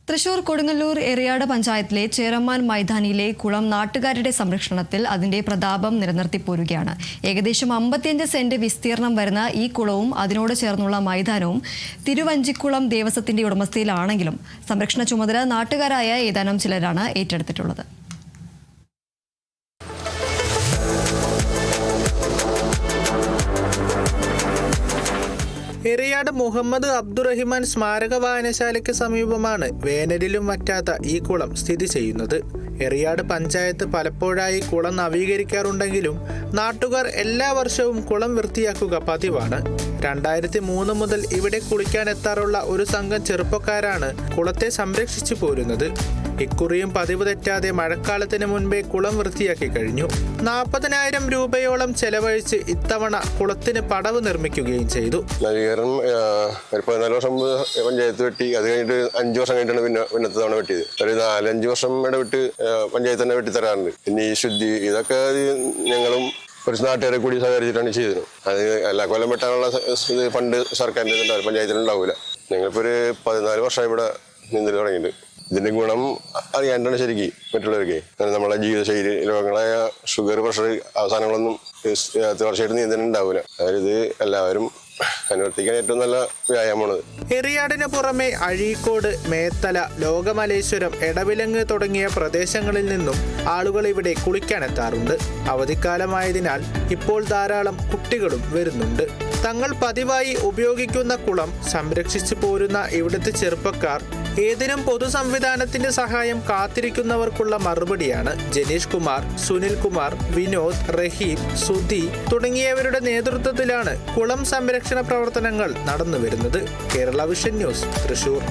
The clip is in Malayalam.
തൃശൂർ കൊടുങ്ങല്ലൂർ എറിയാട് പഞ്ചായത്തിലെ ചേരമാൻ മൈതാനിയിലെ കുളം നാട്ടുകാരുടെ സംരക്ഷണത്തിൽ അതിന്റെ പ്രതാപം നിലനിർത്തി പോരുകയാണ്. ഏകദേശം 55 സെന്റ് വിസ്തീർണം വരുന്ന ഈ കുളവും അതിനോട് ചേർന്നുള്ള മൈതാനവും തിരുവഞ്ചിക്കുളം ദേവസ്വത്തിന്റെ ഉടമസ്ഥയിലാണെങ്കിലും സംരക്ഷണ ചുമതല നാട്ടുകാരായ ഏതാനും ചിലരാണ് ഏറ്റെടുത്തിട്ടുള്ളത്. എറിയാട് മുഹമ്മദ് അബ്ദുറഹിമാൻ സ്മാരക വായനശാലയ്ക്ക് സമീപമാണ് വേനലിലും വറ്റാത്ത ഈ കുളം സ്ഥിതി ചെയ്യുന്നത്. എറിയാട് പഞ്ചായത്ത് പലപ്പോഴായി കുളം നവീകരിക്കാറുണ്ടെങ്കിലും നാട്ടുകാർ എല്ലാ വർഷവും കുളം വൃത്തിയാക്കുക പതിവാണ്. 2003 മുതൽ ഇവിടെ കുളിക്കാനെത്താറുള്ള ഒരു സംഘം ചെറുപ്പക്കാരാണ് കുളത്തെ സംരക്ഷിച്ചു പോരുന്നത്. ഇക്കുറിയും പതിവ് തെറ്റാതെ മഴക്കാലത്തിന് മുൻപേ കുളം വൃത്തിയാക്കി കഴിഞ്ഞു. 40,000 രൂപയോളം ചെലവഴിച്ച് ഇത്തവണ കുളത്തിന് പടവ് നിർമ്മിക്കുകയും ചെയ്തു. നവീകരണം 14 വർഷം പഞ്ചായത്ത് വെട്ടി, അത് കഴിഞ്ഞിട്ട് 5 വർഷം കഴിഞ്ഞിട്ടാണ് പിന്നത്തെ തവണ വെട്ടിയത്. ഒരു 4-5 വർഷം ഇടവിട്ട് പഞ്ചായത്ത് തന്നെ വെട്ടിത്തരാറുണ്ട്. പിന്നെ ഈ ശുദ്ധി ഇതൊക്കെ ഞങ്ങളും കുറച്ച് നാട്ടുകാരെ കൂടി സഹകരിച്ചിട്ടാണ് ചെയ്തത്. അത് എല്ലാ കൊല്ലം വെട്ടാനുള്ള ഫണ്ട് സർക്കാരിൻ്റെ ഉണ്ടാവില്ല, പഞ്ചായത്തിനുണ്ടാവില്ല. ഞങ്ങളിപ്പോൾ ഒരു 14 വർഷമായി ഇവിടെ നീന്തൽ തുടങ്ങിയിട്ട്. ഇതിന്റെ ഗുണം അറിയാണ്ടാണ് ശരിക്കും മറ്റുള്ളവർക്ക്. നമ്മളെ ജീവിതശൈലി രോഗങ്ങളായ ഷുഗർ, പ്രഷർ അവസാനങ്ങളൊന്നും തീർച്ചയായിട്ടും നീന്തൽ ഉണ്ടാവില്ല. അതായത് ഇത് എല്ലാവരും അനുവർത്തിക്കാൻ ഏറ്റവും നല്ല വ്യായാമമാണ്. എറിയാടിന് പുറമെ അഴീക്കോട്, മേത്തല, ലോകമലേശ്വരം, എടവിലങ്ങ് തുടങ്ങിയ പ്രദേശങ്ങളിൽ നിന്നും ആളുകൾ ഇവിടെ കുളിക്കാനെത്താറുണ്ട്. അവധിക്കാലമായതിനാൽ ഇപ്പോൾ ധാരാളം കുട്ടികളും വരുന്നുണ്ട്. തങ്ങൾ പതിവായി ഉപയോഗിക്കുന്ന കുളം സംരക്ഷിച്ചു പോരുന്ന ഇവിടുത്തെ ചെറുപ്പക്കാർ ഏതിനും പൊതുസംവിധാനത്തിന്റെ സഹായം കാത്തിരിക്കുന്നവർക്കുള്ള മറുപടിയാണ്. ജനീഷ് കുമാർ, സുനിൽ കുമാർ, വിനോദ്, റഹീം, സുധി തുടങ്ങിയവരുടെ നേതൃത്വത്തിലാണ് കുളം സംരക്ഷണ പ്രവർത്തനങ്ങൾ നടന്നുവരുന്നത്. Kerala vision news, Thrissur.